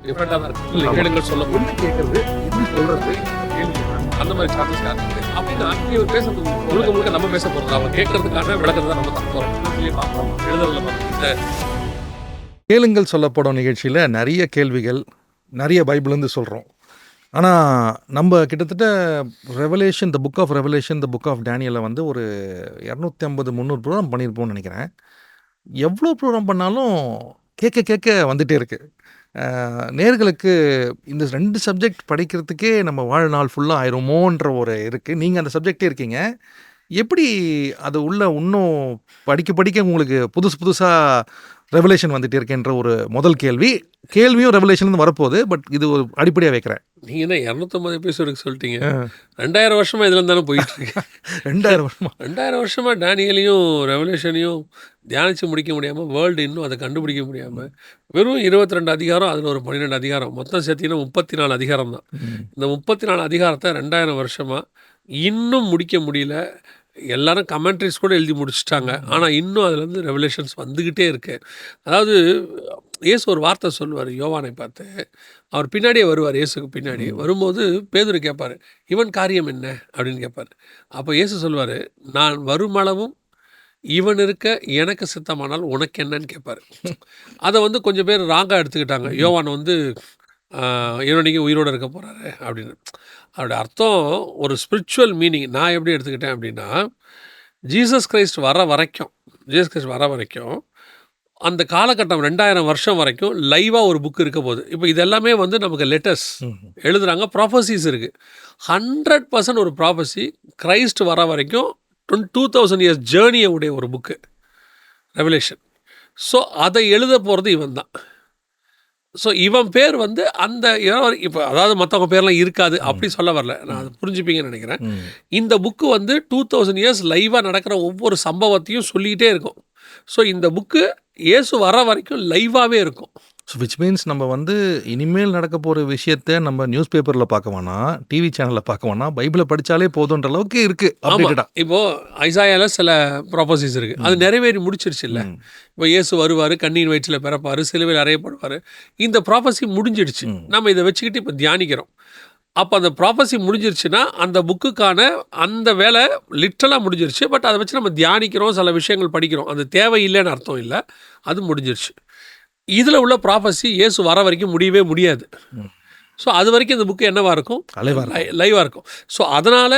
டிஃப்ரெண்டாக தான் இருக்கு. இல்லை கேளுங்கள் சொல்ல ஒன்று கேட்கறது எப்படி சொல்றது கேள்வி அந்த மாதிரி சான்சஸ் இருக்குது. அப்படின்னா இவர் பேசுறது முழுக்க முழுக்க நம்ம பேச போகிறது அவங்க கேட்கறதுக்கான விளக்கத்தை தான் நம்ம தர போகிறோம். பார்க்குறோம் எழுதுறதுல பார்த்து கேளுங்கள் சொல்லப்படும் நிகழ்ச்சியில் நிறைய கேள்விகள் நிறைய பைபிள்லேருந்து சொல்கிறோம். ஆனால் நம்ம கிட்டத்தட்ட revelation the book of revelation the book of டேனியலை வந்து ஒரு 250-300 ப்ரோக்ராம் பண்ணியிருப்போம்னு நினைக்கிறேன். எவ்வளோ ப்ரோக்ராம் பண்ணாலும் கேட்க கேட்க வந்துகிட்டே இருக்குது. நேர்களுக்கு இந்த 2 சப்ஜெக்ட் படிக்கிறதுக்கே நம்ம வாழ்நாள் ஃபுல்லாக ஆயிருமோன்ற ஒரு இருக்குது. நீங்கள் அந்த சப்ஜெக்டே இருக்கீங்க. எப்படி அது உள்ள இன்னும் படிக்க படிக்க உங்களுக்கு புதுசாக ரெவலேஷன் வந்துட்டே இருக்கேன்ற ஒரு முதல் கேள்வியும் ரெவலேஷன் வரப்போகுது. பட் இது ஒரு அடிப்படையாக வைக்கிறேன். நீங்கள் என்ன 250 எபிசோடுக்கு சொல்லிட்டீங்க. 2000 வருஷமாக இதில் இருந்தாலும் போயிட்டு இருக்கு. 2000 வருஷமாக டேனியலையும் ரெவலேஷனையும் தியானித்து முடிக்க முடியாமல், வேர்ல்டு இன்னும் அதை கண்டுபிடிக்க முடியாமல், வெறும் 22 அதிகாரம், அதில் ஒரு 12 அதிகாரம், மொத்தம் சேர்த்திங்கன்னா 34 அதிகாரம் தான். இந்த 34 அதிகாரத்தை 2000 வருஷமாக இன்னும் முடிக்க முடியல. எல்லாரும் கமெண்ட்ரிஸ் கூட எழுதி முடிச்சுட்டாங்க. ஆனால் இன்னும் அதுலேருந்து ரெவலேஷன்ஸ் வந்துக்கிட்டே இருக்கு. அதாவது இயேசு ஒரு வார்த்தை சொல்லுவார் யோவானை பார்த்து. அவர் பின்னாடியே வருவார். இயேசுக்கு பின்னாடி வரும்போது பேதுரு கேட்பார், இவன் காரியம் என்ன அப்படின்னு கேட்பார். அப்போ இயேசு சொல்லுவார், நான் வருமளவும் இவன் இருக்க எனக்கு சித்தமானால் உனக்கு என்னன்னு கேட்பார். அதை வந்து கொஞ்சம் பேர் ராங்காக எடுத்துக்கிட்டாங்க. யோவான் வந்து இவனிக்கு உயிரோடு இருக்க போகிறாரு அப்படின்னு. அதோட அர்த்தம் ஒரு ஸ்பிரிச்சுவல் மீனிங் நான் எப்படி எடுத்துக்கிட்டேன் அப்படின்னா, ஜீசஸ் கிரைஸ்ட் வர வரைக்கும் அந்த காலகட்டம் 2000 வருஷம் வரைக்கும் லைவாக ஒரு புக் இருக்க போகுது. இப்போ இது எல்லாமே வந்து நமக்கு லெட்டர்ஸ் எழுதுகிறாங்க, ப்ராஃபஸிஸ் இருக்குது. 100% ஒரு ப்ராஃபஸி கிரைஸ்ட் வர வரைக்கும் 2000 இயர்ஸ் ஜேர்னியை உடைய ஒரு புக்கு ரெவலேஷன். ஸோ அதை எழுத போகிறது இவன் தான். ஸோ இவன் பேர் வந்து அந்த இப்போ அதாவது மற்றவங்க பேர்லாம் இருக்காது அப்படி சொல்ல வரல, நான் அதை புரிஞ்சுப்பீங்கன்னு நினைக்கிறேன். இந்த புக்கு வந்து 2000 இயர்ஸ் லைவாக நடக்கிற ஒவ்வொரு சம்பவத்தையும் சொல்லிக்கிட்டே இருக்கும். ஸோ இந்த புக்கு இயேசு வர வரைக்கும் லைவாகவே இருக்கும். ஸோ விச் மீன்ஸ் நம்ம வந்து இனிமேல் நடக்க போகிற விஷயத்தை நம்ம நியூஸ் பேப்பரில் பார்க்க வேணாம், டிவி சேனலில் பார்க்க வேணாம், பைபிளை படித்தாலே போதுன்ற அளவுக்கு இருக்குது. ஆமாம், இப்போது ஐசாயாவில் சில ப்ராப்பர்சிஸ் இருக்குது, அது நிறைவேறி முடிச்சிருச்சு இல்லை. இப்போ இயேசு வருவார், கண்ணியின் வயிற்றில் பிறப்பார், சிலுவையில் அறையப்படுவார். இந்த ப்ராப்பர்சி முடிஞ்சிடுச்சு. நம்ம இதை வச்சுக்கிட்டு இப்போ தியானிக்கிறோம். அப்போ அந்த ப்ராப்பர்சி முடிஞ்சிருச்சுன்னா அந்த புக்குக்கான அந்த வேலை லிட்ரலாக முடிஞ்சிருச்சு. பட் அதை வச்சு நம்ம தியானிக்கிறோம், சில விஷயங்கள் படிக்கிறோம். அது தேவையில்லைன்னு அர்த்தம் இல்லை, அது முடிஞ்சிருச்சு. இதில் உள்ள ப்ராஃபஸி இயேசு வர வரைக்கும் முடியவே முடியாது. ஸோ அது வரைக்கும் இந்த புக்கு என்னவாக இருக்கும், லைவாக இருக்கும். ஸோ அதனால்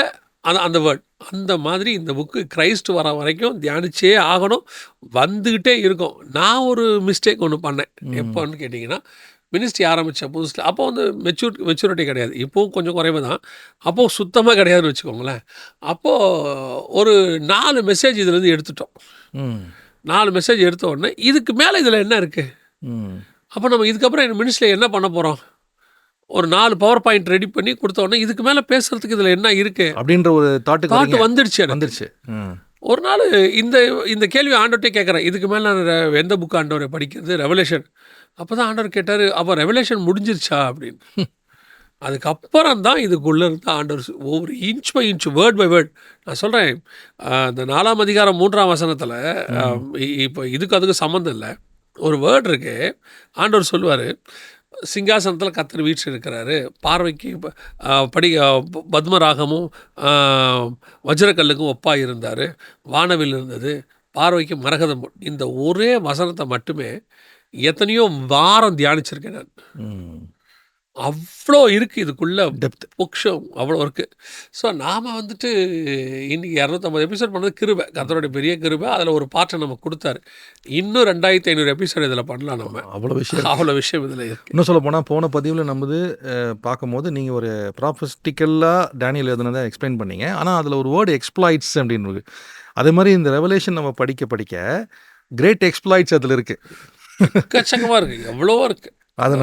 அந்த வேர்ட் அந்த மாதிரி இந்த புக்கு கிரைஸ்ட் வர வரைக்கும் தியானிச்சே ஆகணும், வந்துக்கிட்டே இருக்கும். நான் ஒரு மிஸ்டேக் ஒன்று பண்ணேன். எப்போன்னு கேட்டிங்கன்னா, மினிஸ்ட்ரி ஆரம்பித்த புதுசில் அப்போ வந்து மெச்சூரிட்டி கிடையாது. இப்போவும் கொஞ்சம் குறைவு தான், அப்போது சுத்தமாக கிடையாதுன்னு வச்சுக்கோங்களேன். அப்போது ஒரு 4 மெசேஜ் இதுலேருந்து எடுத்துட்டோம். 4 மெசேஜ் எடுத்த உடனே இதுக்கு மேலே இதில் என்ன இருக்குது, அப்போ நம்ம இதுக்கப்புறம் எங்கள் மினிஸ்ட்ரியில் என்ன பண்ண போகிறோம், ஒரு 4 பவர் பாயிண்ட் ரெடி பண்ணி கொடுத்த உடனே இதுக்கு மேலே பேசுகிறதுக்கு இதில் என்ன இருக்குது அப்படின்ற ஒரு தாட்டு வந்துடுச்சு. ஒரு நாள் இந்த கேள்வி ஆண்டவர்கிட்டே கேட்குறேன், இதுக்கு மேலே நான் எந்த புக்கு ஆண்டவரை படிக்கிறது, ரெவலேஷன். அப்போ தான் ஆண்டவர் கேட்டார், அப்போ ரெவலேஷன் முடிஞ்சிருச்சா அப்படின்னு. அதுக்கப்புறம் தான் இதுக்குள்ளே இருந்து ஆண்டவர் ஒவ்வொரு inch by inch, word by word. நான் சொல்கிறேன், இந்த 4ஆம் அதிகாரம் 3ஆம் வசனத்தில் இப்போ அதுக்கு சம்மந்தம் இல்லை, ஒரு வேர்ட் இருக்கு. ஆண்டவர் சொல்லுவார், சிங்காசனத்தில் கர்த்தர் வீற்று இருக்கிறாரு, பார்வைக்கு பத்மராகமும் வஜ்ரக்கல்லுக்கும் ஒப்பாக இருந்தார், வானவில் இருந்தது, பார்வைக்கு மரகதம். இந்த ஒரே வசனத்தை மட்டுமே எத்தனையோ வாரம் தியானிச்சிருக்கேன் நான். அவ்வளோ இருக்குது இதுக்குள்ளே டெப்த், பொக்ஷம் அவ்வளோ இருக்குது. ஸோ நாம் வந்துட்டு இன்றைக்கி 250 எபிசோட் பண்ணது கிருபை, கர்த்தருடைய பெரிய கிருபை. அதில் ஒரு பாட்டை நமக்கு கொடுத்தாரு. இன்னும் 2500 எபிசோட் இதில் பண்ணலாம். நம்ம அவ்வளோ விஷயம் இதில் இருக்குது. இன்னும் சொல்ல போனால் போன பதிவில் நம்ம பார்க்கும்போது நீங்கள் ஒரு ப்ராஃபஸ்டிக்கலாக டேனியல் எதுனதை எக்ஸ்பிளைன் பண்ணீங்க. ஆனால் அதில் ஒரு வேர்டு எக்ஸ்ப்ளாய்ட்ஸ் அப்படின்னு, அதே மாதிரி இந்த ரெவலேஷன் நம்ம படிக்க கிரேட் எக்ஸ்ப்ளாய்ட்ஸ் அதில் இருக்குது, எக்கச்சக்கமாக இருக்குது, எவ்வளோவா இருக்குது. அதை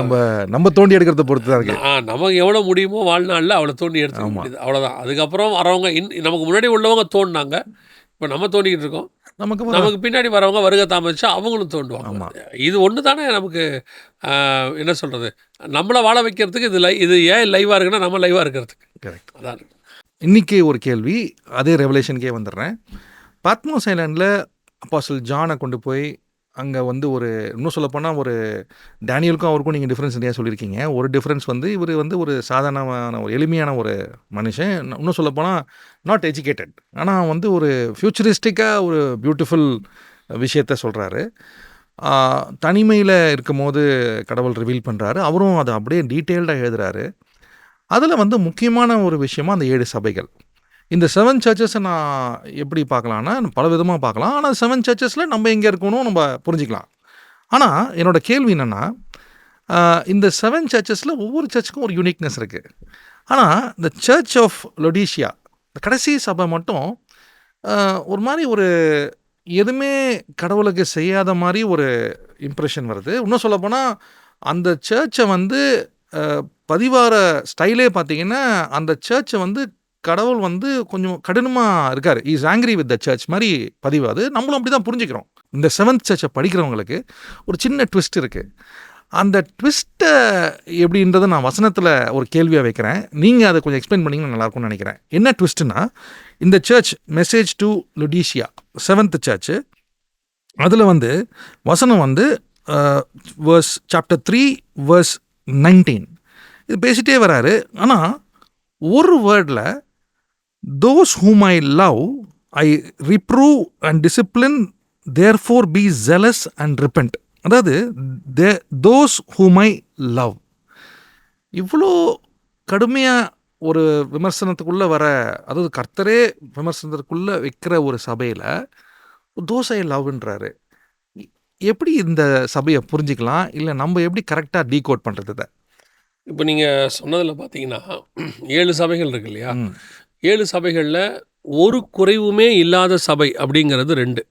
நம்ம தோண்டி எடுக்கிறத பொறுத்து தான் இருக்குது. நமக்கு எவ்வளோ முடியுமோ வாழ்நாளில் அவ்வளோ தோண்டி எடுத்துக்க முடியுது, அவ்வளோதான். அதுக்கப்புறம் வரவங்க நமக்கு முன்னாடி உள்ளவங்க தோண்டினாங்க, இப்போ நம்ம தோண்டிக்கிட்டு இருக்கோம். நமக்கு பின்னாடி வரவங்க வருகை தாமதிச்சா அவங்களும் தோண்டுவாங்க. இது ஒன்று தானே நமக்கு என்ன சொல்கிறது, நம்மளை வாழ வைக்கிறதுக்கு இது ஏன் லைவாக இருக்குன்னா நம்ம லைவாக இருக்கிறதுக்கு. கரெக்ட். அதான் இன்றைக்கி ஒரு கேள்வி, அதே ரெவலேஷனுக்கே வந்துடுறேன். பத்மோஸ் ஐலாண்டில் அப்போஸ்தலன் ஜானை கொண்டு போய் அங்கே வந்து ஒரு இன்னும் சொல்லப்போனால் ஒரு டேனியலுக்கும் அவருக்கும் நீங்கள் டிஃப்ரென்ஸ் நிறையா சொல்லியிருக்கீங்க. ஒரு டிஃப்ரென்ஸ் வந்து இவர் வந்து ஒரு சாதாரணமான ஒரு எளிமையான ஒரு மனுஷன். இன்னும் சொல்லப்போனால் நாட் எஜுகேட்டட். ஆனால் வந்து ஒரு ஃப்யூச்சரிஸ்டிக்காக ஒரு பியூட்டிஃபுல் விஷயத்த சொல்கிறாரு. தனிமையில் இருக்கும் போது கடவுள் ரிவீல் பண்ணுறாரு. அவரும் அதை அப்படியே டீட்டெயில்டாக எழுதுகிறாரு. அதில் வந்து முக்கியமான ஒரு விஷயமா அந்த 7 சபைகள். இந்த 7 சர்ச்சஸை நான் எப்படி பார்க்கலான்னா பல விதமாக பார்க்கலாம். ஆனால் 7 சர்ச்சஸில் நம்ம எங்கே இருக்கணும் நம்ம புரிஞ்சிக்கலாம். ஆனால் என்னோட கேள்வி என்னென்னா, இந்த 7 சர்ச்சஸில் ஒவ்வொரு சர்ச்சுக்கும் ஒரு யூனிக்னஸ் இருக்குது. ஆனால் இந்த சர்ச் ஆஃப் லொடீஷியா, இந்த கடைசி சபை மட்டும் ஒரு மாதிரி ஒரு எதுவுமே கடவுளுக்கு செய்யாத மாதிரி ஒரு இம்ப்ரெஷன் வருது. இன்னும் சொல்லப்போனால் அந்த சர்ச்சை வந்து பதிவார ஸ்டைலே பார்த்தீங்கன்னா அந்த சர்ச்சை வந்து கடவுள் வந்து கொஞ்சம் கடினமாக இருக்கார். Is angry with the church மாதிரி பதிவாது. நம்மளும் அப்படி தான் புரிஞ்சுக்கிறோம். இந்த 7th சர்ச்சை படிக்கிறவங்களுக்கு ஒரு சின்ன ட்விஸ்ட் இருக்குது. அந்த ட்விஸ்ட்டை எப்படின்றத நான் வசனத்தில் ஒரு கேள்வியாக வைக்கிறேன். நீங்கள் அதை கொஞ்சம் எக்ஸ்பிளைன் பண்ணிங்கன்னா நல்லாயிருக்கும்னு நினைக்கிறேன். என்ன ட்விஸ்ட்டுன்னா, இந்த church message to Laodicea 7th church, அதில் வந்து வசனம் வந்து verse chapter 3 verse 19 இது பேசிகிட்டே வராரு. ஆனால் ஒரு வேர்டில் those whom I love I reprove and discipline, therefore be zealous and repent. அதாவது those whom I love, இவ்வளோ கடுமையாக ஒரு விமர்சனத்துக்குள்ளே வர, அதாவது கர்த்தரே விமர்சனத்துக்குள்ளே வைக்கிற ஒரு சபையில் those I loveன்றாரு. எப்படி இந்த சபையை புரிஞ்சிக்கலாம்? இல்லை நம்ம எப்படி கரெக்டாக டீகோட் பண்ணுறது இதை? இப்போ நீங்கள் சொன்னதில் பார்த்தீங்கன்னா 7 சபைகள் இருக்கு இல்லையா? 7 சபைகளில் ஒரு குறைவுமே இல்லாத சபை அப்படிங்கிறது 2.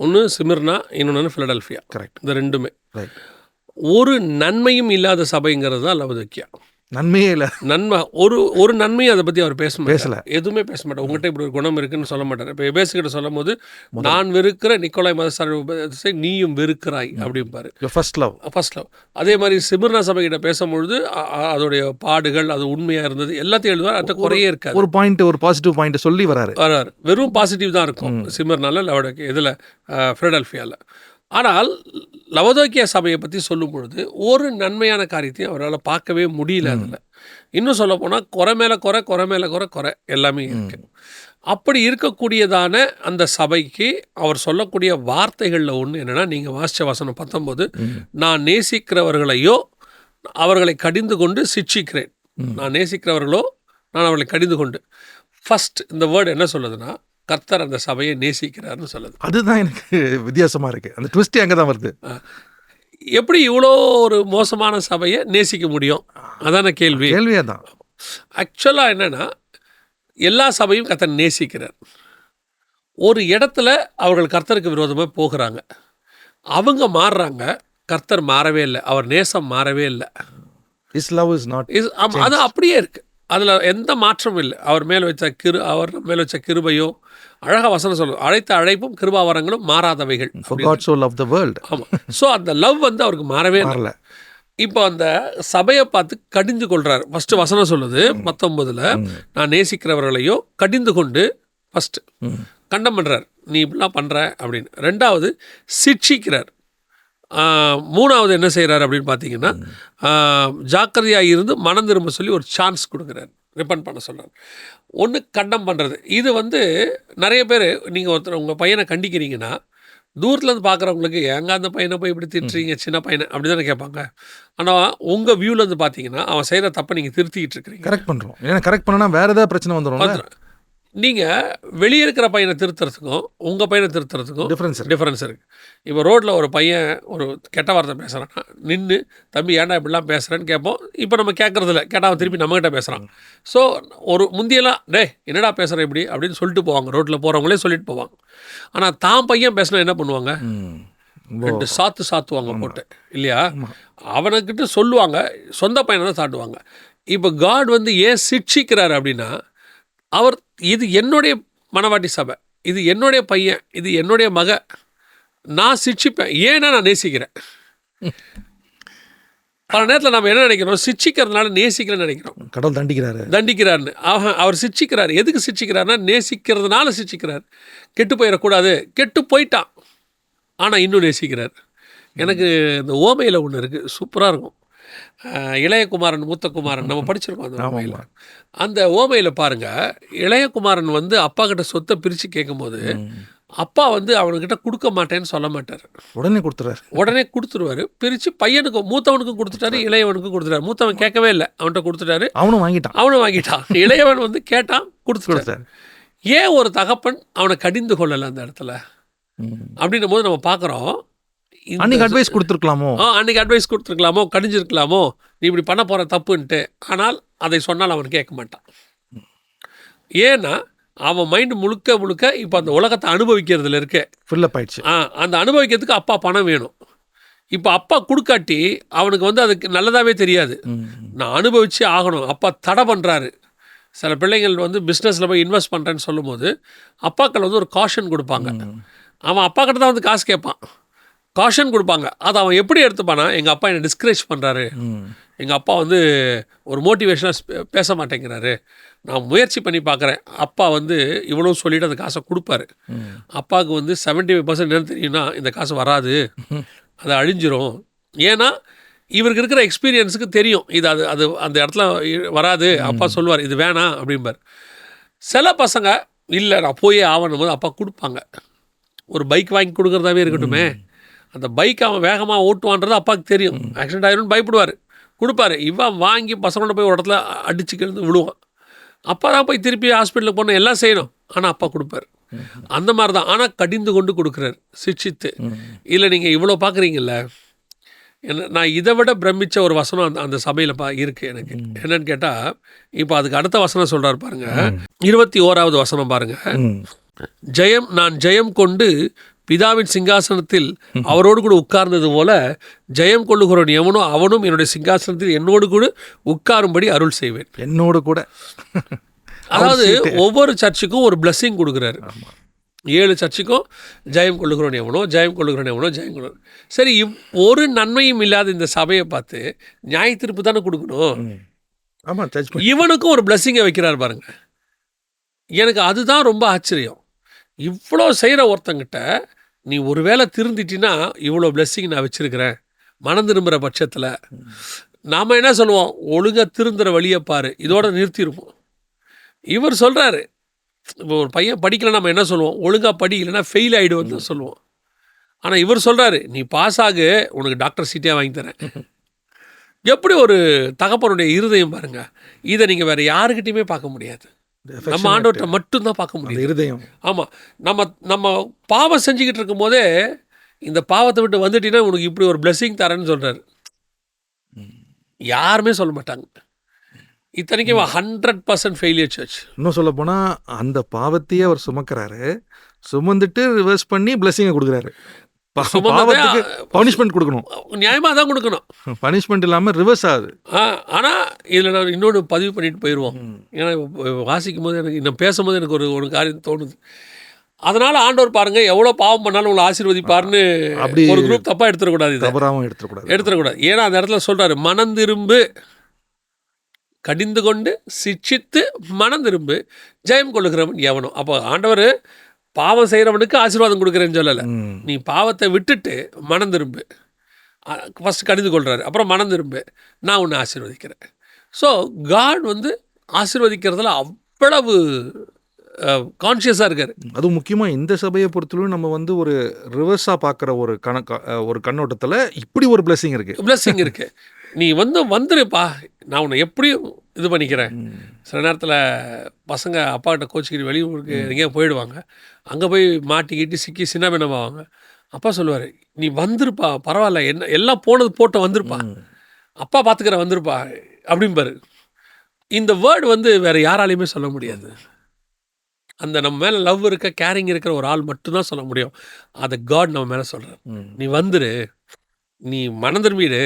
ஒன்று சிமிர்னா, இன்னொன்று ஃபிலடெல்ஃபியா. கரெக்ட். இந்த 2மே. ரைட். ஒரு நன்மையும் இல்லாத சபைங்கிறது தான் லவோதிக்கியா. நன்மையே இல்லை. நன்மை ஒரு நன்மையும் அதை பற்றி அவர் பேசல. எதுவுமே பேச மாட்டார். உங்கள்கிட்ட இப்படி ஒரு குணம் இருக்குன்னு சொல்ல மாட்டார். இப்போ எபேசுகிட்ட சொல்லும் போது நான் வெறுக்கிற நிக்கோலாய் மதசாரை நீயும் வெறுக்கிறாய் அப்படிம்பாரு. First love. அதே மாதிரி சிமிர்னா சபைகிட்ட பேசும்பொழுது அதோடைய பாடுகள், அது உண்மையாக இருந்தது எல்லாத்தையும் எழுதுவார். அது குறையே இருக்காது. ஒரு பாயிண்ட், ஒரு பாசிட்டிவ் பாயிண்ட் சொல்லி வராரு. வெறும் பாசிட்டிவ் தான் இருக்கும் சிமிர்னால, இதில் ஃபிலடெல்ஃபியாவில். ஆனால் லவோதிக்கியா சபையை பற்றி சொல்லும் பொழுது ஒரு நன்மையான காரியத்தையும் அவரால் பார்க்கவே முடியல. அதில் இன்னும் சொல்ல போனால் குறை மேலே குறை எல்லாமே இருக்கு. அப்படி இருக்கக்கூடியதான அந்த சபைக்கு அவர் சொல்லக்கூடிய வார்த்தைகளில் ஒன்று என்னென்னா, நீங்கள் வாசித்த வசனம் 19, நான் நேசிக்கிறவர்களையோ அவர்களை கடிந்து கொண்டு சிட்சிக்கிறேன். நான் நேசிக்கிறவர்களோ நான் அவர்களை கடிந்து கொண்டு. ஃபர்ஸ்ட் இந்த வேர்டு என்ன சொல்லுதுன்னா, கர்த்தர் அந்த சபையை நேசிக்கிறார்னு சொல்லுது. அதுதான் எனக்கு வித்தியாசமாக இருக்குது. அந்த ட்விஸ்ட் அங்கே தான் வருது. எப்படி இவ்வளோ ஒரு மோசமான சபையை நேசிக்க முடியும்? அதான கேள்வியே தான். ஆக்சுவலாக என்னென்னா, எல்லா சபையும் கர்த்தர் நேசிக்கிறார். ஒரு இடத்துல அவர்கள் கர்த்தருக்கு விரோதமாக போகிறாங்க, அவங்க மாறுறாங்க, கர்த்தர் மாறவே இல்லை, அவர் நேசம் மாறவே இல்லை. His love is not. அது அப்படியே இருக்குது. அதில் எந்த மாற்றமும் இல்லை. அவர் மேலே வச்ச கிருபையோ, அழகாக வசனம் சொல்லுவோம், அழைத்த அழைப்பும் கிருபாவரங்களும் மாறாதவைகள். For God so loved the world. ஆமாம். ஸோ அந்த லவ் வந்து அவருக்கு மாறவே இல்லை. இப்போ அந்த சபையை பார்த்து கடிந்து கொள்கிறார். ஃபஸ்ட்டு வசனம் சொல்லுது 19, நான் நேசிக்கிறவர்களையோ கடிந்து கொண்டு, ஃபஸ்ட்டு கண்டம் பண்ணுறார், நீ இப்படிலாம் பண்ணுற அப்படின்னு. 2வது சிட்சிக்கிறார். 3வது என்ன செய்கிறார் அப்படின்னு பார்த்தீங்கன்னா, ஜாக்கிரதையாக இருந்து மனம் திரும்ப சொல்லி ஒரு சான்ஸ் கொடுக்குறாரு, ரிப்பன் பண்ண சொல்கிறார். ஒன்று கண்டம் பண்ணுறது. இது வந்து நிறைய பேர், நீங்கள் ஒருத்தர் உங்கள் பையனை கண்டிக்கிறீங்கன்னா தூரத்துலேருந்து பார்க்குறவங்களுக்கு எங்கே அந்த பையனை போய் இப்படி திட்டுறீங்க, சின்ன பையனை அப்படி தானே கேட்பாங்க. ஆனால் உங்கள் வியூலேருந்து பார்த்தீங்கன்னா அவன் செய்கிற தப்பை நீங்கள் திருத்திக்கிட்டு இருக்கிறீங்க. கரெக்ட் பண்ணுறோம். ஏன்னா கரெக்ட் பண்ணனா வேறு ஏதாவது பிரச்சனை வந்துடும். நீங்கள் வெளியே இருக்கிற பையனை திருத்துறதுக்கும் உங்கள் பையனை திருத்துறதுக்கும் டிஃப்ரென்ஸ் இருக்குது. இப்போ ரோட்டில் ஒரு பையன் ஒரு கெட்ட வார்த்தை பேசுகிறான்னா நின்று, தம்பி ஏன்டா இப்படிலாம் பேசுகிறேன்னு கேட்போம். இப்போ நம்ம கேட்குறதில்ல, கேட்டால் அவன் திருப்பி நம்மகிட்ட பேசுகிறான். ஸோ ஒரு முந்தியெல்லாம் என்னடா பேசுகிற இப்படி அப்படின்னு சொல்லிட்டு போவாங்க, ரோட்டில் போகிறவங்களே சொல்லிட்டு போவாங்க. ஆனால் தான் பையன் பேசினா என்ன பண்ணுவாங்க, 2 சாத்துவாங்க போட்டு இல்லையா, அவனுக்கிட்ட சொல்லுவாங்க, சொந்த பையனை தான் சாட்டுவாங்க. இப்போ காட் வந்து ஏன் சிட்சிக்கிறார் அப்படின்னா, அவர் இது என்னுடைய மனவாட்டி சபை, இது என்னுடைய பையன், இது என்னுடைய மக, நான் சிட்சிப்பேன். ஏன்னா நான் நேசிக்கிறேன். பல நேரத்தில் நம்ம என்ன நினைக்கிறோம், சிட்சிக்கிறதுனால நேசிக்கிறேன்னு நினைக்கிறோம். கடவுள் தண்டிக்கிறாருன்னு. அவர் சிட்சிக்கிறார். எதுக்கு சிட்சிக்கிறாருன்னா, நேசிக்கிறதுனால சிட்சிக்கிறார். கெட்டு போயிடக்கூடாது, கெட்டு போயிட்டான். ஆனால் இன்னும் நேசிக்கிறார். எனக்கு இந்த ஓமையில் ஒன்று இருக்குது, சூப்பராக இருக்கும். இளையகுமாரன் மூத்தகுமாரன் நம்ம படிச்சிருக்கோம் அந்த ஓமையில். அந்த ஓமையில் பாருங்கள், இளையகுமாரன் வந்து அப்பா கிட்ட சொத்தை பிரித்து கேட்கும்போது அப்பா வந்து அவனுக்கிட்ட கொடுக்க மாட்டேன்னு சொல்ல மாட்டார், உடனே கொடுத்துருவாரு. பிரித்து பையனுக்கு மூத்தவனுக்கும் கொடுத்துட்டாரு, இளையவனுக்கும் கொடுத்துட்டாரு. மூத்தவன் கேட்கவே இல்லை, அவன்கிட்ட கொடுத்துட்டாரு, அவனும் வாங்கிட்டான். இளையவன் வந்து கேட்டான், கொடுத்துட்டாரு. ஏன் ஒரு தகப்பன் அவனை கடிந்து கொள்ளலை அந்த இடத்துல அப்படின்னும் போது நம்ம பார்க்குறோம், அன்னைக்கு அட்வைஸ் கொடுத்துருக்கலாமோ, கடிஞ்சிருக்கலாமோ, நீ இப்படி பண்ண போகிற தப்புன்ட்டு. ஆனால் அதை சொன்னால் அவன் கேட்க மாட்டான். ஏன்னா அவன் மைண்டு முழுக்க இப்போ அந்த உலகத்தை அனுபவிக்கிறதுல இருக்கு, ஃபில்லப் ஆயிடுச்சு. அந்த அனுபவிக்கிறதுக்கு அப்பா பணம் வேணும். இப்போ அப்பா கொடுக்காட்டி அவனுக்கு வந்து அதுக்கு நல்லதாகவே தெரியாது. நான் அனுபவிச்சு ஆகணும், அப்பா தடை பண்ணுறாரு. சில பிள்ளைங்கள் வந்து பிஸ்னஸில் போய் இன்வெஸ்ட் பண்ணுறேன்னு சொல்லும்போது அப்பாக்கள் வந்து ஒரு காஷன் கொடுப்பாங்க. அவன் அப்பா கிட்ட தான் வந்து காசு கேட்பான், காஷன் கொடுப்பாங்க. அதை அவன் எப்படி எடுத்துப்பானா, எங்கள் அப்பா என்னை டிஸ்கரேஜ் பண்ணுறாரு, எங்கள் அப்பா வந்து ஒரு மோட்டிவேஷனாக பேச மாட்டேங்கிறாரு, நான் முயற்சி பண்ணி பார்க்குறேன். அப்பா வந்து இவ்வளோ சொல்லிவிட்டு அந்த காசை கொடுப்பாரு. அப்பாவுக்கு வந்து 75% என்னன்னு தெரியும்னா, இந்த காசு வராது, அது அழிஞ்சிரும். ஏன்னா இவருக்கு இருக்கிற எக்ஸ்பீரியன்ஸுக்கு தெரியும், இது அது அந்த இடத்துல வராது. அப்பா சொல்லுவார், இது வேணாம் அப்படிம்பார். சில பசங்க இல்லை நான் போயே ஆகணும் போது அப்பா கொடுப்பாங்க. ஒரு பைக் வாங்கி கொடுக்குறதாவே இருக்கட்டுமே, அந்த பைக் அவன் வேகமாக ஓட்டுவான்றது அப்பாவுக்கு தெரியும், ஆக்சிடென்ட் ஆயிரும்னு பயப்படுவார், கொடுப்பாரு. இவன் வாங்கி பசங்களோட போய் ஒரு இடத்துல அடிச்சுக்கிறது விழுவான். அப்பா தான் போய் திருப்பி ஹாஸ்பிட்டலுக்கு போகணும், எல்லாம் செய்யணும், ஆனால் அப்பா கொடுப்பார். அந்த மாதிரி தான். ஆனால் கடிந்து கொண்டு கொடுக்குறார், சிக்ஷித்து. இல்லை நீங்கள் இவ்வளோ பார்க்குறீங்கல்ல, நான் இதை விட பிரமிச்ச ஒரு வசனம் அந்த சபையில் இருக்குது எனக்கு. என்னன்னு கேட்டால், இப்போ அதுக்கு அடுத்த வசனம் சொல்கிறார் பாருங்க, 21வது வசனம் பாருங்க. நான் ஜெயம் கொண்டு பிதாவின் சிங்காசனத்தில் அவரோடு கூட உட்கார்ந்தது போல ஜெயம் கொள்ளுகிறவன் எவனோ அவனும் என்னுடைய சிங்காசனத்தில் என்னோடு கூட உட்காரும்படி அருள் செய்வேன். என்னோடு கூட, அதாவது ஒவ்வொரு சர்ச்சுக்கும் ஒரு பிளஸ்ஸிங் கொடுக்குறாரு. 7 சர்ச்சுக்கும் ஜெயம் கொள்ளுகிறவன் எவனோ, ஜெயம் கொள்ளுகிறவன் எவனோ, ஜெயம் கொள்ளுகிறவன். சரி, ஒரு நன்மையும் இல்லாத இந்த சபையை பார்த்து நியாய தீர்ப்பு தானே கொடுக்கணும். இவனுக்கும் ஒரு பிளஸ்ஸிங்கை வைக்கிறார் பாருங்க. எனக்கு அதுதான் ரொம்ப ஆச்சரியம். இவ்வளோ செய்கிற ஒருத்தங்கிட்ட நீ ஒரு வேளை திருந்திட்டினா இவ்வளோ பிளஸ்ஸிங் நான் வச்சுருக்கிறேன், மனம் திரும்புகிற பட்சத்தில் நாம் என்ன சொல்லுவோம், ஒழுங்காக திருந்துற வழியை பாரு, இதோட நிறுத்திடுவோம். இவர் சொல்கிறாரு, இப்போ ஒரு பையன் படிக்கல நம்ம என்ன சொல்லுவோம், ஒழுங்காக படிக்கலைன்னா ஃபெயில் ஆகிடுவோன்னு தான் சொல்லுவோம். ஆனால் இவர் சொல்கிறாரு, நீ பாஸ் ஆகு, உனக்கு டாக்டர் சீட்டே வாங்கி தரேன். எப்படி ஒரு தகப்பனுடைய இருதயம் பாருங்க. இதை நீங்கள் வேறு யாருக்கிட்டையுமே பார்க்க முடியாது, நம்ம ஆண்டவர்கிட்ட மட்டும்தான் பார்க்க முடியும் இருதயம். ஆமாம், நம்ம பாவம் செஞ்சுக்கிட்டு இருக்கும் போதே இந்த பாவத்தை விட்டு வந்துட்டீங்கன்னா உனக்கு இப்படி ஒரு பிளெஸிங் தரேன்னு சொல்கிறாரு. யாருமே சொல்ல மாட்டாங்க. இத்தனைக்கும் 100% ஃபெயிலியர் சர்ச். இன்னும் சொல்ல போனால் அந்த பாவத்தையே அவர் சுமக்கிறாரு, சுமந்துட்டு ரிவர்ஸ் பண்ணி பிளெஸிங்கை கொடுக்குறாரு. பனிஷ்மெண்ட் கொடுக்கணும், நியாயமாக தான் கொடுக்கணும், பனிஷ்மெண்ட் இல்லாமல் ரிவர்ஸ் ஆகுது. ஆனால் இதில் நான் இன்னொன்று பதிவு பண்ணிட்டு போயிடுவோம். ஏன்னா வாசிக்கும் போது எனக்கு இன்னும் பேசும்போது எனக்கு ஒரு காரியம் தோணுது. அதனால் ஆண்டவர் பாருங்கள், எவ்வளோ பாவம் பண்ணாலும் உங்களை ஆசீர்வதிப்பாருன்னு அப்படி ஒரு குரூப் தப்பாக எடுத்துடக்கூடாது, எடுத்துடக்கூடாது. ஏன்னா அந்த இடத்துல சொல்கிறாரு, மனம் திரும்பு, கடிந்து கொண்டு சிட்சித்து மனம் திரும்பு, ஜெயம் கொள்ளுகிறவன் எவனோ. அப்போ ஆண்டவர் பாவம் செய்கிறவனுக்கு ஆசீர்வாதம் கொடுக்குறேன்னு சொல்லலை, நீ பாவத்தை விட்டுட்டு மனம் திரும்பு. ஃபஸ்ட் கடிந்து கொள்கிறாரு, அப்புறம் மனம் திரும்பு, நான் உன்னை ஆசீர்வதிக்கிறேன். ஸோ காட் வந்து ஆசீர்வதிக்கிறதுல அவ்வளவு கான்ஷியஸாக இருக்கார். அதுவும் முக்கியமாக இந்த சபையை பொறுத்தவரைக்கும் நம்ம வந்து ஒரு ரிவர்ஸாக பார்க்குற ஒரு கண்ணோட்டத்தில் இப்படி ஒரு பிளெஸிங் இருக்குது. நீ வந்துருப்பா, நான் உன்னை எப்படியும் இது பண்ணிக்கிறேன். சில நேரத்தில் பசங்க அப்பாக்கிட்ட கோச்சிக்கிட்டு வெளியூருக்கு எங்கேயா போயிடுவாங்க, அங்கே போய் மாட்டிக்கிட்டு சிக்கி சின்ன பின்னமாவாங்க. அப்பா சொல்லுவார், நீ வந்துருப்பா, பரவாயில்ல, என்ன எல்லாம் போனது போட்ட வந்துருப்பா, அப்பா பார்த்துக்கிற வந்துருப்பா அப்படிம்பாரு. இந்த வேர்டு வந்து வேறு யாராலையுமே சொல்ல முடியாது. அந்த நம்ம மேலே லவ் இருக்க, கேரிங் இருக்கிற ஒரு ஆள் மட்டும்தான் சொல்ல முடியும். அதை காட் நம்ம மேலே சொல்கிறார், நீ வந்துரு, நீ மனம் திரும்பிடு.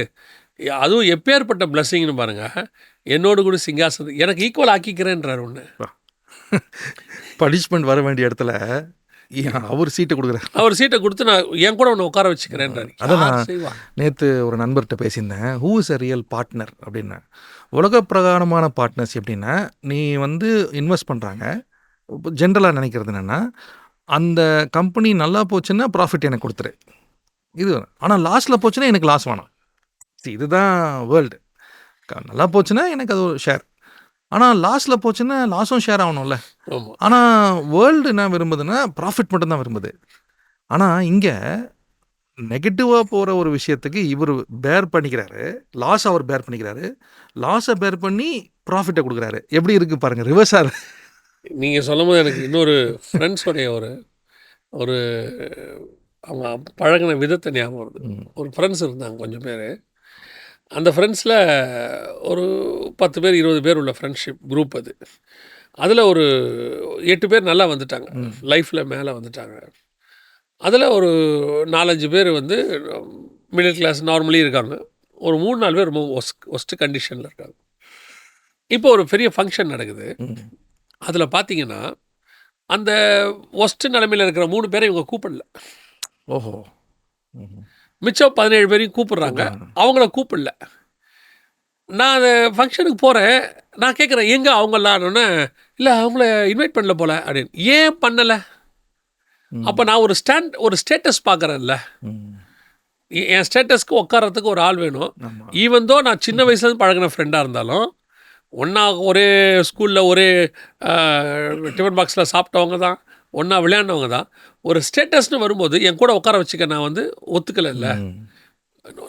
அதுவும் எப்பேற்பட்ட பிளஸ்ஸிங்னு பாருங்கள், என்னோடு கூட சிங்காசனம் எனக்கு ஈக்குவல் ஆக்கிக்கிறேன்றார். ஒன்று பனிஷ்மெண்ட் வர வேண்டிய இடத்துல அவர் சீட்டை கொடுக்குறாரு, அவர் சீட்டை கொடுத்து நான் என் கூட ஒன்று உட்கார வச்சுக்கிறேன்றாரு. அதான் நேற்று ஒரு நண்பர்கிட்ட பேசியிருந்தேன், who is a real partner அப்படின்னா. உலக பிரகாரமான பார்ட்னர்ஸ் எப்படின்னா, நீ வந்து இன்வெஸ்ட் பண்ணுறாங்க, ஜென்ரலாக நினைக்கிறது என்னென்னா, அந்த கம்பெனி நல்லா போச்சுன்னா ப்ராஃபிட் எனக்கு கொடுத்துரு, இது ஆனால் லாஸ்ட்டில் போச்சுன்னா எனக்கு லாஸ் வேணாம். இதுதான் வேர்ல்டு. நல்லா போச்சுன்னா எனக்கு அது ஒரு ஷேர். ஆனால் லாஸ்ட்டில் போச்சுன்னா லாஸும் ஷேர் ஆகணும்ல. ஆனால் வேர்ல்டு என்ன விரும்புதுன்னா ப்ராஃபிட் மட்டும்தான் விரும்புது. ஆனால் இங்கே நெகட்டிவாக போகிற ஒரு விஷயத்துக்கு இவர் பேர் பண்ணிக்கிறாரு, லாஸ் அவர் பேர் பண்ணிக்கிறாரு, லாஸை பேர் பண்ணி ப்ராஃபிட்டை கொடுக்குறாரு. எப்படி இருக்குது பாருங்கள், ரிவர்ஸாக. நீங்கள் சொல்லும் போது எனக்கு இன்னொரு ஃப்ரெண்ட்ஸோடைய ஒரு அவங்க பழகின விதத்தை ஞாபகம் வருது. ஒரு ஃப்ரெண்ட்ஸ் இருந்தாங்க கொஞ்சம் பேர். அந்த ஃப்ரெண்ட்ஸில் ஒரு 10 பேர் 20 பேர் உள்ள ஃப்ரெண்ட்ஷிப் குரூப் அது. அதில் ஒரு 8 பேர் நல்லா வந்துட்டாங்க, லைஃப்பில் மேலே வந்துட்டாங்க. அதில் ஒரு 4-5 பேர் வந்து மிடில் கிளாஸ் நார்மலி இருக்காங்க. ஒரு 3-4 பேர் ரொம்ப ஒஸ்ட் கண்டிஷனில் இருக்காங்க. இப்போ ஒரு பெரிய ஃபங்க்ஷன் நடக்குது. அதில் பார்த்தீங்கன்னா அந்த ஒஸ்ட் நிலைமையில் இருக்கிற 3 பேரை இவங்க கூப்பிடல. ஓஹோ. மிச்சம் 17 பேரையும் கூப்பிடுறாங்க, அவங்கள கூப்பிடல. நான் அந்த ஃபங்க்ஷனுக்கு போகிறேன், நான் கேட்குறேன் எங்கே அவங்களான்னு. இல்லை அவங்கள இன்வைட் பண்ணல போல அப்படின்னு. ஏன் பண்ணலை? அப்போ நான் ஒரு ஸ்டேட்டஸ் பார்க்குறேன்ல, என் ஸ்டேட்டஸ்க்கு உட்காரத்துக்கு ஒரு ஆள் வேணும். ஈவன் தோ நான் சின்ன வயசுலேருந்து பழகின ஃப்ரெண்டாக இருந்தாலும், ஒன்றா ஒரே ஸ்கூலில் ஒரே டிஃபன் பாக்ஸில் சாப்பிட்டவங்க தான், ஒன்றா விளையாண்டவங்க தான். ஒரு ஸ்டேட்டஸ்னு வரும்போது என் கூட உட்கார வச்சுக்க நான் வந்து ஒத்துக்கலை. இல்லை,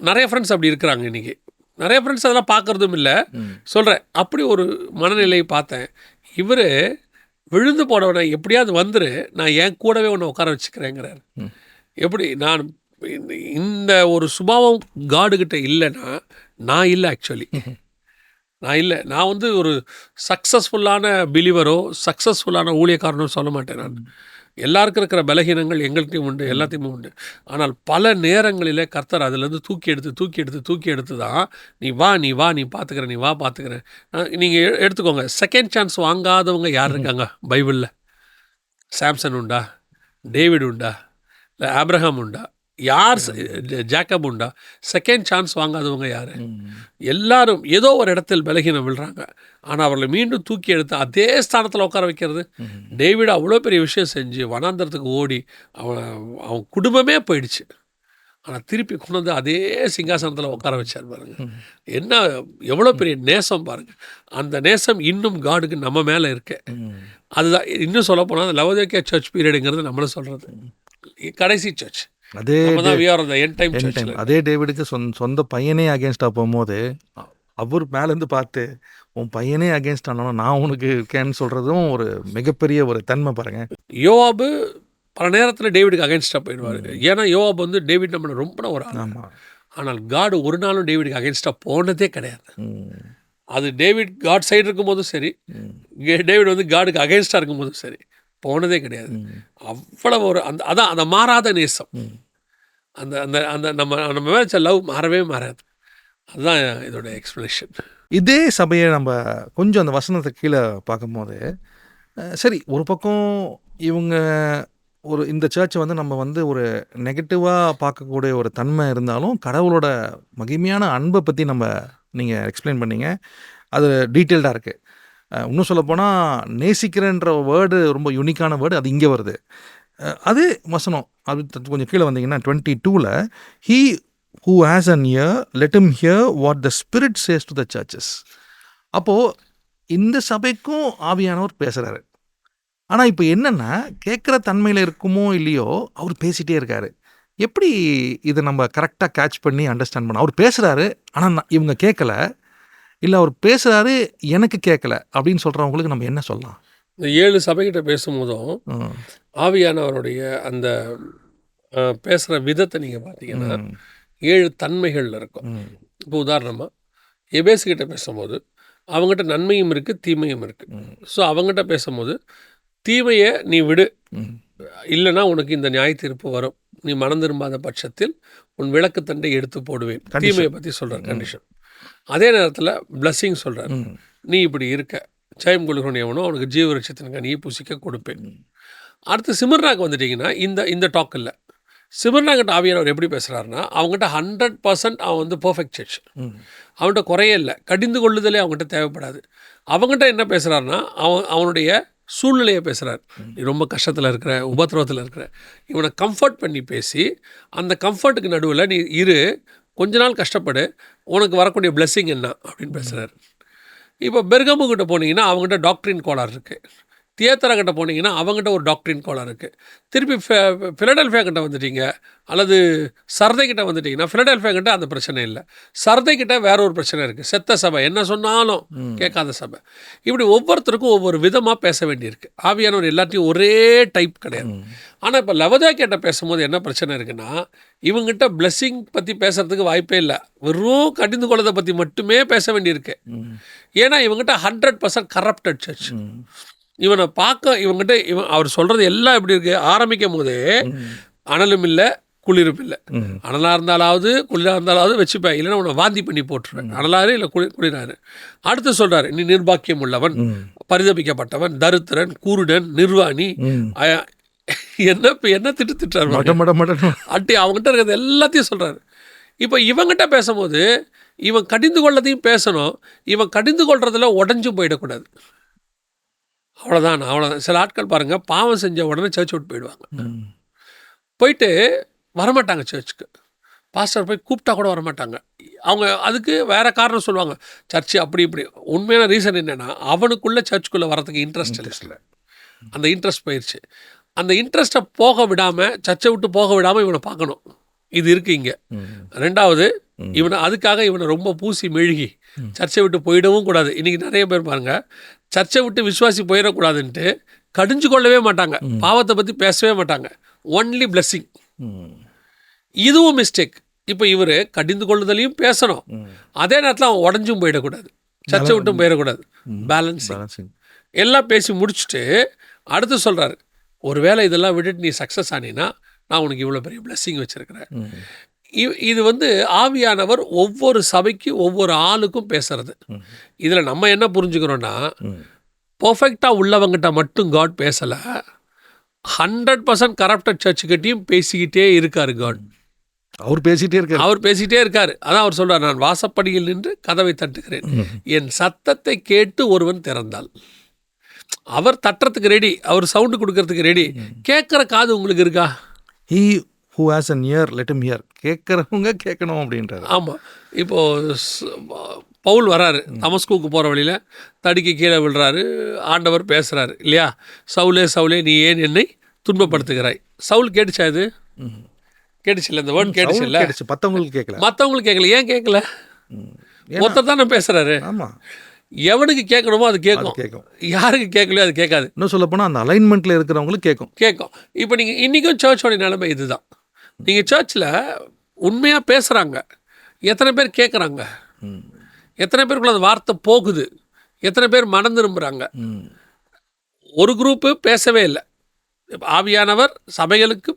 நிறைய ஃப்ரெண்ட்ஸ் அப்படி இருக்கிறாங்க இன்றைக்கி. நிறைய ஃப்ரெண்ட்ஸ் அதெல்லாம் பார்க்குறதும் இல்லை, சொல்கிறேன். அப்படி ஒரு மனநிலையை பார்த்தேன். இவர் விழுந்து போனவனை எப்படியாவது வந்துரு, நான் என் கூடவே ஒன்று உட்கார வச்சுக்கிறேங்கிறார். எப்படி நான் இந்த ஒரு சுபாவம் காடுகிட்ட இல்லைன்னா நான் இல்லை. ஆக்சுவலி நான் இல்லை. நான் வந்து ஒரு சக்ஸஸ்ஃபுல்லான பிலீவரோ சக்ஸஸ்ஃபுல்லான ஊழியக்காரனோ சொல்ல மாட்டேன். நான் எல்லாருக்கும் இருக்கிற பலகீனங்கள் எங்கள்கிட்டையும் உண்டு, எல்லாத்தையுமே உண்டு. ஆனால் பல நேரங்களில் கர்த்தர் அதிலேருந்து தூக்கி எடுத்து தான் நீ வா நீ பார்த்துக்கிறேன். நீங்கள் எடுத்துக்கோங்க, செகண்ட் சான்ஸ் வாங்காதவங்க யார் இருக்காங்க பைபிளில்? சாம்சன் உண்டா? டேவிட் உண்டா? இல்லை ஆப்ரஹாம் உண்டா? யார்? ஜாக்கப் உண்டா? செகண்ட் சான்ஸ் வாங்காதவங்க யார்? எல்லாரும் ஏதோ ஒரு இடத்தில் பலகீனம் விழுறாங்க. ஆனால் அவர்களை மீண்டும் தூக்கி எடுத்து அதே ஸ்தானத்தில் உட்கார வைக்கிறது. டேவிட் அவ்வளோ பெரிய விஷயம் செஞ்சு வனாந்தரத்துக்கு ஓடி அவன் குடும்பமே போயிடுச்சு. ஆனால் திருப்பி கொண்டு வந்து அதே சிங்காசனத்தில் உட்கார வச்சார் பாருங்க. என்ன எவ்வளோ பெரிய நேசம் பாருங்கள். அந்த நேசம் இன்னும் காடுக்கு நம்ம மேலே இருக்கு. அதுதான் இன்னும் சொல்ல போனால் அந்த லவோதிக்கேயா சர்ச் பீரியடுங்கிறது நம்மளும் சொல்கிறது கடைசி சர்ச். அதே டேவிடுக்கு சொந்த பையனே அகேன்ஸ்டாக போகும்போது அவர் மேலேருந்து பார்த்து உன் பையனே அகேன்ஸ்ட் ஆனாலும் நான் உனக்கு இருக்கேன்னு சொல்கிறதும் ஒரு மிகப்பெரிய ஒரு தன்மை பாருங்கள். யோவாபு பல நேரத்தில் டேவிடுக்கு அகேன்ஸ்டாக போயிடுவார். ஏன்னா யோவாபு வந்து டேவிட் நம்மளை ரொம்ப ஒரு ஆள். ஆனால் காடு ஒரு நாளும் டேவிடுக்கு அகேன்ஸ்டாக போனதே கிடையாது. அது டேவிட் காட் சைடு இருக்கும்போதும் சரி, டேவிட் வந்து காடுக்கு அகேன்ஸ்டாக இருக்கும்போதும் சரி போனதே கிடையாது. அவ்வளவு ஒரு அதான் அந்த மாறாத நேசம், அந்த அந்த அந்த நம்ம மேலே லவ் மாறவே மாறாது. அதுதான் இதோட எக்ஸ்பிளனேஷன். இதே சபையை நம்ம கொஞ்சம் அந்த வசனத்தை கீழே பார்க்கும்போது சரி, ஒரு பக்கம் இவங்க இந்த சர்ச்சை வந்து நம்ம வந்து ஒரு நெகட்டிவாக பார்க்கக்கூடிய ஒரு தன்மை இருந்தாலும் கடவுளோட மகிமையான அன்பை பற்றி நீங்கள் எக்ஸ்பிளைன் பண்ணீங்க. அது டீட்டெயில்டாக இருக்குது. இன்னும் சொல்லப்போனால் நேசிக்கிறேன்ற வேர்டு ரொம்ப யூனிக்கான வேர்டு, அது இங்கே வருது. அது வசனம் அது கொஞ்சம் கீழே வந்தீங்கன்னா 22ல் he who has an ear let him hear what the spirit says to the churches. அப்போது இந்த சபைக்கும் ஆவியானவர் பேசுகிறாரு. ஆனால் இப்போ என்னென்னா கேட்குற தன்மையில் இருக்குமோ இல்லையோ அவர் பேசிகிட்டே இருக்கார். எப்படி இதை நம்ம கரெக்டாக கேட்ச் பண்ணி அண்டர்ஸ்டாண்ட் பண்ண? அவர் பேசுகிறாரு ஆனால் இவங்க கேட்கல, இல்லை அவர் பேசுகிறாரு எனக்கு கேட்கல அப்படின்னு சொல்கிறவங்களுக்கு நம்ம என்ன சொல்லலாம்? இந்த 7 சபைகிட்ட பேசும்போதும் ஆவியானவருடைய அந்த பேசுகிற விதத்தை நீங்கள் பார்த்தீங்கன்னா 7 தன்மைகளில் இருக்கும். இப்போ உதாரணமாக எபேசுகிட்ட பேசும்போது அவங்ககிட்ட நன்மையும் இருக்குது தீமையும் இருக்குது. ஸோ அவங்ககிட்ட பேசும்போது தீமையை நீ விடு, இல்லைனா உனக்கு இந்த நியாய தீர்ப்பு வரும், நீ மனம் திரும்பாத பட்சத்தில் உன் விளக்கு தண்டை எடுத்து போடுவேன், தீமையை பற்றி சொல்கிறார் கண்டிஷன். அதே நேரத்தில் பிளஸ்ஸிங் சொல்கிறார், நீ இப்படி இருக்க ஜெயம் கொள்கிறோன் எவனோ அவனுக்கு ஜீவரட்சத்தின் கனியை புசிக்க கொடுப்பேன். அடுத்து சிமர்னாக்கு வந்துட்டிங்கன்னா இந்த டாக் இல்லை. சிமர்னாக்கிட்ட ஆவியானவர் எப்படி பேசுகிறாருன்னா அவங்ககிட்ட 100% அவன் வந்து பர்ஃபெக்ட் சர்ச், அவன்கிட்ட குறையே இல்லை, கடிந்து கொள்ளுதலே அவங்ககிட்ட தேவைப்படாது. அவங்ககிட்ட என்ன பேசுகிறாருன்னா அவனுடைய சூழ்நிலையை பேசுகிறார். நீ ரொம்ப கஷ்டத்தில் இருக்கிற, உபத்திரவத்தில் இருக்கிற, இவனை கம்ஃபர்ட் பண்ணி பேசி அந்த கம்ஃபர்ட்டுக்கு நடுவில் நீ இரு, கொஞ்ச நாள் கஷ்டப்படு, உனக்கு வரக்கூடிய பிளெஸ்ஸிங் என்ன அப்படின்னு பேசுகிறார். இப்போ பெர்கமுக்கிட்ட போனீங்கன்னா அவங்ககிட்ட டாக்ட்ரின் கோளாறு இருக்குது. தியேத்தரா கிட்ட போனீங்கன்னா அவங்ககிட்ட ஒரு டாக்ட்ரின் கோளாறு இருக்குது. திருப்பி ஃபிலடெல்ஃபியா கிட்ட வந்துட்டீங்க அல்லது சர்தை கிட்ட வந்துட்டிங்கன்னா ஃபிலடெல்ஃபியா கிட்ட அந்த பிரச்சனை இல்லை. சர்தை கிட்ட வேற ஒரு பிரச்சனை இருக்குது. செத்த சபை, என்ன சொன்னாலும் கேட்காத சபை. இப்படி ஒவ்வொருத்தருக்கும் ஒவ்வொரு விதமாக பேச வேண்டியிருக்கு. ஆவியானவர் எல்லாத்தையும் ஒரே டைப் கிடையாது. ஆனால் இப்போ லவோதிக்கேட்ட பேசும்போது என்ன பிரச்சனை இருக்குன்னா, இவங்ககிட்ட பிளெஸ்ஸிங் பற்றி பேசுறதுக்கு வாய்ப்பே இல்லை. வெறும் கடிந்து கொள்ளதை பற்றி மட்டுமே பேச வேண்டியிருக்கு. ஏன்னா இவங்ககிட்ட 100% கரப்டட் சர்ச். இவனை பார்க்க இவங்ககிட்ட அவர் சொல்கிறது எல்லாம் எப்படி இருக்குது, ஆரம்பிக்கும் போதே அனலும் இல்லை குளிரும் இல்லை. அனலாக இருந்தாலாவது குளிராக இருந்தாலாவது வச்சுப்பேன், இல்லைன்னா உன்னை வாந்தி பண்ணி போட்டுருவேன். அனலாரு இல்லை குளிராரு. அடுத்து சொல்கிறாரு, நீ நிர்பாக்கியம் உள்ளவன், பரிதபிக்கப்பட்டவன், தரித்திரன், கூருடன், நிர்வாணி, என்ன திட்டுறாரு அட்டி. அவங்ககிட்ட இருக்கிறது எல்லாத்தையும் சொல்கிறாரு. இப்போ இவங்ககிட்ட பேசும்போது இவன் கடிந்து கொள்ளதையும் பேசணும். இவன் கடிந்து கொள்றதுல உடஞ்சும் போயிடக்கூடாது. அவ்வளோதான். சில ஆட்கள் பாருங்கள், பாவம் செஞ்ச உடனே சர்ச் விட்டு போயிடுவாங்க. போயிட்டு வரமாட்டாங்க சர்ச்சுக்கு. பாஸ்டர் போய் கூப்பிட்டா கூட வரமாட்டாங்க. அவங்க அதுக்கு வேறு காரணம் சொல்லுவாங்க, சர்ச்சு அப்படி இப்படி. உண்மையான ரீசன் என்னென்னா, அவனுக்குள்ளே சர்ச்சுக்குள்ளே வரதுக்கு இன்ட்ரெஸ்ட் இல்லை. அந்த இன்ட்ரெஸ்ட் போயிடுச்சு. அந்த இன்ட்ரெஸ்ட்டை போக விடாமல், சர்ச்சை விட்டு போக விடாமல் இவனை பார்க்கணும். இது இருக்குது இங்கே. ரெண்டாவது, அதுக்காக இவனை ரொம்ப பூசி மெழுகி சர்ச்சை விட்டு போயிடவும் கூடாது. இன்றைக்கி நிறைய பேர் பாருங்கள், சர்ச்சை விட்டு விசுவாசி போயிடக்கூடாதுன்ட்டு கடிஞ்சு கொள்ளவே மாட்டாங்க, பாவத்தை பற்றி பேசவே மாட்டாங்க, ஒன்லி பிளெஸ்ஸிங். இதுவும் மிஸ்டேக். இப்போ இவர் கடிந்து கொள்ளுதலையும் பேசணும், அதே நேரத்தில் அவன் உடஞ்சும் போயிடக்கூடாது, சர்ச்சை விட்டும் போயிடக்கூடாது. பேலன்சிங் எல்லாம் பேசி முடிச்சுட்டு அடுத்து சொல்கிறாரு, ஒருவேளை இதெல்லாம் விட்டுட்டு நீ சக்ஸஸ் ஆனீன்னா நான் உனக்கு இவ்வளோ பெரிய பிளெஸ்ஸிங் வச்சுருக்கிறேன். இது ஆவியானவர் ஒவ்வொரு சபைக்கு ஒவ்வொரு ஆளுக்கும் பேசுறது. இதில் நம்ம என்ன புரிஞ்சுக்கிறோன்னா, பர்ஃபெக்டாக உள்ளவங்கிட்ட மட்டும் காட் பேசலை, 100% கரப்டட் சர்ச்சுக்கிட்டையும் பேசிக்கிட்டே இருக்கார் காட். அவர் பேசிகிட்டே இருக்கார். அதான் அவர் சொல்கிறார், நான் வாசப்படியில் நின்று கதவை தட்டுகிறேன், என் சத்தத்தை கேட்டு ஒருவன் திறந்தால். அவர் தட்டுறதுக்கு ரெடி, அவர் சவுண்டு கொடுக்கறதுக்கு ரெடி. கேட்குற காது உங்களுக்கு இருக்கா? who has an ear let him hear. கேட்குறவங்க கேட்கணும் அப்படின்றாரு. ஆமாம். இப்போது பவுல் வராரு, தமஸ்குக்கு போகிற வழியில் தடுக்கி கீழே விழுறாரு. ஆண்டவர் பேசுகிறாரு இல்லையா, சவுலே சவுலே நீ ஏன் என்னை துன்பப்படுத்துகிறாய். சவுல் கேட்டுச்சா? இது கேட்டுச்சு இல்லை, இந்த வேர்ட் கேட்டுச்சு இல்லை, மற்றவங்களுக்கு கேட்கல. ஏன் கேட்கல? மொத்தம் தானே பேசுகிறாரு. ஆமாம். எவனுக்கு கேட்கணுமோ அது கேட்கும், யாருக்கு கேட்கலையோ அது கேட்காது. இன்னும் சொல்ல போனால் அந்த அலைன்மெண்ட்டில் இருக்கிறவங்களுக்கு கேட்கும். இப்போ நீங்கள் இன்றைக்கும் சர்ச்சோடைய நிலைமை இதுதான். நீங்கள் சர்ச்சில் உண்மையாக பேசுகிறாங்க, எத்தனை பேர் கேட்குறாங்க, எத்தனை பேருக்குள்ள அந்த வார்த்தை போகுது, எத்தனை பேர் மனம் திரும்புகிறாங்க. ஒரு குரூப்பு பேசவே இல்லை. ஆவியானவர் சபைகளுக்கு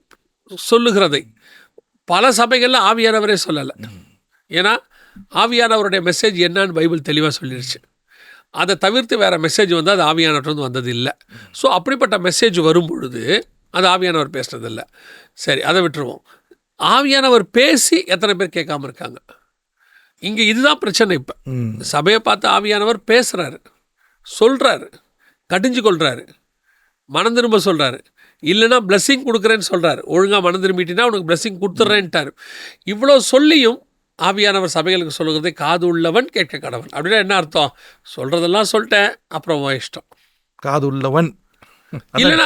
சொல்லுகிறதை பல சபைகளில் ஆவியானவரே சொல்லலை. ஏன்னா ஆவியானவருடைய மெசேஜ் என்னன்னு பைபிள் தெளிவாக சொல்லிடுச்சு. அதை தவிர்த்து வேறு மெசேஜ் வந்து அது ஆவியானவர் வந்தது இல்லை. ஸோ அப்படிப்பட்ட மெசேஜ் வரும் பொழுது அது ஆவியானவர் பேசுனதில்லை. சரி, அதை விட்டுருவோம். ஆவியானவர் பேசி எத்தனை பேர் கேட்காம இருக்காங்க? இங்கே இதுதான் பிரச்சனை. இப்போ சபையை பார்த்து ஆவியானவர் பேசுகிறாரு, சொல்கிறாரு, கடிஞ்சு கொள்கிறாரு, மனம் திரும்ப சொல்கிறாரு, இல்லைன்னா பிளெஸ்ஸிங் கொடுக்குறேன்னு சொல்கிறாரு. ஒழுங்காக மனம் திரும்பிட்டினா உனக்கு பிளெஸ்ஸிங் கொடுத்துட்றேன்ட்டார். இவ்வளோ சொல்லியும் ஆவியானவர் சபைகளுக்கு சொல்லுகிறதை காது உள்ளவன் கேட்க கடவன். அப்படின்னா என்ன அர்த்தம்? சொல்கிறதெல்லாம் சொல்லிட்டேன், அப்புறம் இஷ்டம். காது உள்ளவன் இல்லைன்னா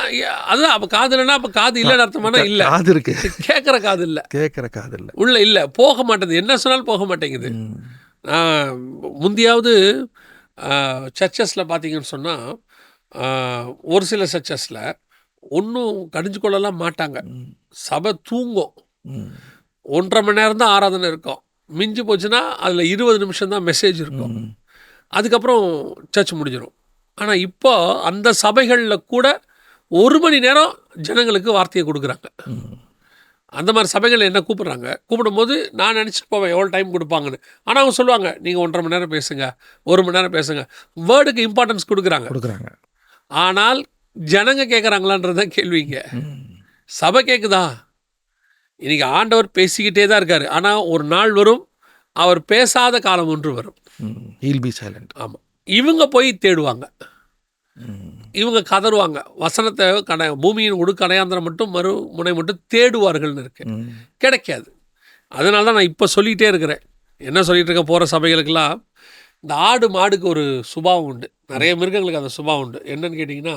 அதுதான். அப்போ காது இல்லைன்னா அப்போ காது இல்லைன்னு அர்த்தமானா இல்லை, காது இருக்கு, கேட்குற காது இல்லை, உள்ள இல்லை, போக மாட்டேங்குது, என்ன சொன்னாலும் போக மாட்டேங்குது. முந்தியாவது சர்ச்சஸில் பார்த்தீங்கன்னு சொன்னால், ஒரு சில சர்ச்சஸில் ஒன்றும் கடிஞ்சு கொள்ளலாம் மாட்டாங்க. சபை தூங்கும், 1.5 மணி நேரம் தான் ஆராதனை இருக்கும். மிஞ்சி போச்சுன்னா அதில் 20 நிமிஷம் தான் மெசேஜ் இருக்கும். அதுக்கப்புறம் சர்ச் முடிஞ்சிடும். ஆனால் இப்போ அந்த சபைகளில் கூட 1 மணி நேரம் ஜனங்களுக்கு வார்த்தையை கொடுக்குறாங்க. அந்த மாதிரி சபைகள் என்ன கூப்பிடும்போது நான் நினச்சிட்டு போவேன் எவ்வளோ டைம் கொடுப்பாங்கன்னு. ஆனால் அவங்க சொல்லுவாங்க, நீங்கள் 1.5 மணி நேரம் பேசுங்க, 1 மணி நேரம் பேசுங்க. வேர்டுக்கு இம்பார்ட்டன்ஸ் கொடுக்குறாங்க. ஆனால் ஜனங்க கேட்குறாங்களான்றதான் கேள்விங்க. சபை கேட்குதா? இன்றைக்கி ஆண்டவர் பேசிக்கிட்டே தான் இருக்கார். ஆனால் ஒரு நாள் வரும், அவர் பேசாத காலம் ஒன்று வரும். He'll be silent. ஆமாம், இவங்க போய் தேடுவாங்க. இவங்க கதறுவாங்க, வசனத்தை பூமியின் உடுக்கடையாந்திரம் மட்டும் மறுமுனை மட்டும் தேடுவார்கள்னு இருக்கு, கிடைக்காது. அதனால தான் நான் இப்போ சொல்லிகிட்டே இருக்கிறேன். என்ன சொல்லிகிட்டு இருக்கேன், போகிற சபைகளுக்கெல்லாம் இந்த ஆடு மாடுக்கு ஒரு சுபாவம் உண்டு, நிறைய மிருகங்களுக்கு அந்த சுபாவம் உண்டு. என்னன்னு கேட்டிங்கன்னா,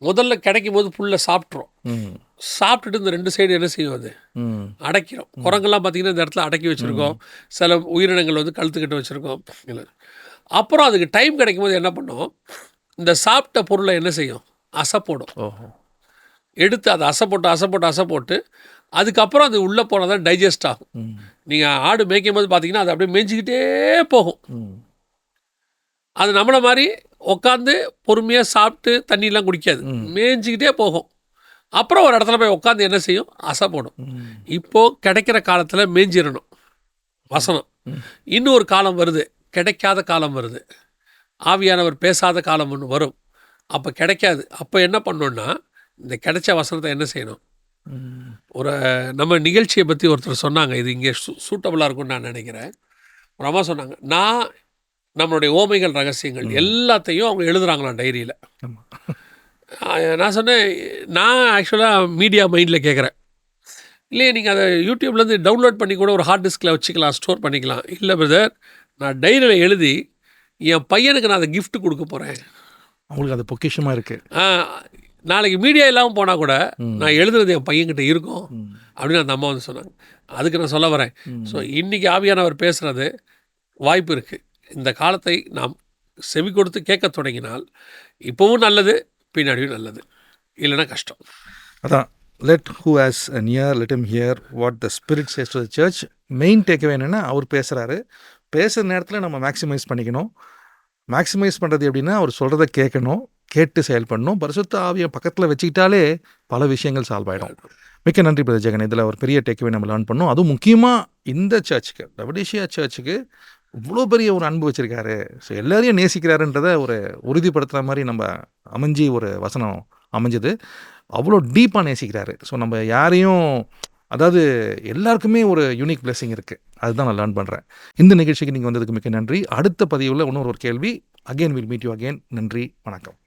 முதல்ல கிடைக்கும் போது புல்லை சாப்பிட்றோம், சாப்பிட்டுட்டு இந்த 2 சைடு என்ன செய்யும், அது அடைக்கிறோம். குரங்கெல்லாம் பார்த்திங்கன்னா இந்த இடத்துல அடக்கி வச்சுருக்கோம், சில உயிரினங்கள் வந்து கழுத்துக்கிட்டு வச்சுருக்கோம். இல்லை, அப்புறம் அதுக்கு டைம் கிடைக்கும் போது என்ன பண்ணோம், இந்த சாப்பிட்ட பொருளை என்ன செய்யும், அசை போடும். எடுத்து அதை அசை போட்டு அதுக்கப்புறம் அது உள்ளே போனால் தான் டைஜஸ்ட் ஆகும். நீங்கள் ஆடு மேய்க்கும் போது பார்த்தீங்கன்னா அது அப்படியே மேய்ஞ்சிக்கிட்டே போகும். அது நம்மளை மாதிரி உட்காந்து பொறுமையாக சாப்பிட்டு தண்ணியெலாம் குடிக்காது, மேய்ஞ்சிக்கிட்டே போகும். அப்புறம் ஒரு இடத்துல போய் உட்காந்து என்ன செய்யும், அசை போடும். இப்போது கிடைக்கிற காலத்தில் மேய்ஞ்சிடணும் வசனம். இன்னும் ஒரு காலம் வருது, கிடைக்காத காலம் வருது, ஆவியானவர் பேசாத காலம் ஒன்று வரும், அப்போ கிடைக்காது. அப்போ என்ன பண்ணணுன்னா, இந்த கிடைச்ச வசனத்தை என்ன செய்யணும், ஒரு நம்ம நிகழ்ச்சியை பற்றி ஒருத்தர் சொன்னாங்க, இது இங்கே சூட்டபுளாக இருக்கும்னு நான் நினைக்கிறேன். ஒரு அம்மா சொன்னாங்க, நம்மளுடைய ஓமைகள் ரகசியங்கள் எல்லாத்தையும் அவங்க எழுதுகிறாங்களாம் டைரியில். நான் சொன்னேன், நான் ஆக்சுவலாக மீடியா மைண்டில் கேட்குறேன், இல்லையே நீங்கள் அதை யூடியூப்லேருந்து டவுன்லோட் பண்ணி கூட ஒரு ஹார்ட் டிஸ்கில் வச்சுக்கலாம், ஸ்டோர் பண்ணிக்கலாம். இல்லை பிரதர், நான் டைரியில் எழுதி என் பையனுக்கு நான் அதை கிஃப்ட் கொடுக்க போகிறேன். அவங்களுக்கு அது பொக்கிஷமாக இருக்குது. நாளைக்கு மீடியா இல்லாமல் போனால் கூட நான் எழுதுறது என் பையன்கிட்ட இருக்கும் அப்படின்னு அந்த அம்மா வந்து சொன்னாங்க. அதுக்கு நான் சொல்ல வரேன். ஸோ இன்றைக்கி ஆவியானவர் பேசுகிறது வாய்ப்பு இருக்குது. இந்த காலத்தை நாம் செவி கொடுத்து கேட்க தொடங்கினால் இப்போவும் நல்லது, பின்னாடியும் நல்லது, இல்லைன்னா கஷ்டம். அதான், let who has an ear let him hear what the Spirit says to the church. Main takeaway என்னென்னா, அவர் பேசுகிற நேரத்தில் நம்ம மேக்ஸிமைஸ் பண்ணிக்கணும். மேக்ஸிமைஸ் பண்ணுறது எப்படின்னா, அவர் சொல்கிறத கேட்கணும், கேட்டு செயல்படணும். பரிசுத்த ஆவியை பக்கத்தில் வச்சுக்கிட்டாலே பல விஷயங்கள் சால்வ் ஆகிடும். மிக்க நன்றி பிரதர் ஜெகன். இதில் ஒரு பெரிய டேக்அவே நம்ம லேர்ன் பண்ணோம். அதுவும் முக்கியமாக இந்த சர்ச்சுக்கு, லவோடிசியா சர்ச்சுக்கு இவ்வளோ பெரிய ஒரு அன்பு வச்சுருக்காரு, ஸோ எல்லாரையும் நேசிக்கிறாருன்றதை ஒரு உறுதிப்படுத்துகிற மாதிரி நம்ம ஒரு வசனம் அமைஞ்சது. அவ்வளோ டீப்பாக நேசிக்கிறாரு. ஸோ நம்ம யாரையும், அதாவது எல்லாருக்குமே ஒரு யூனிக் பிளெஸிங் இருக்குது. அதுதான் நான் லேர்ன் பண்ணுறேன். இந்த நிகழ்ச்சிக்கு நீங்கள் வந்ததுக்கு மிக்க நன்றி. அடுத்த பதிவில் இன்னொரு கேள்வி. Again will meet you again. நன்றி, வணக்கம்.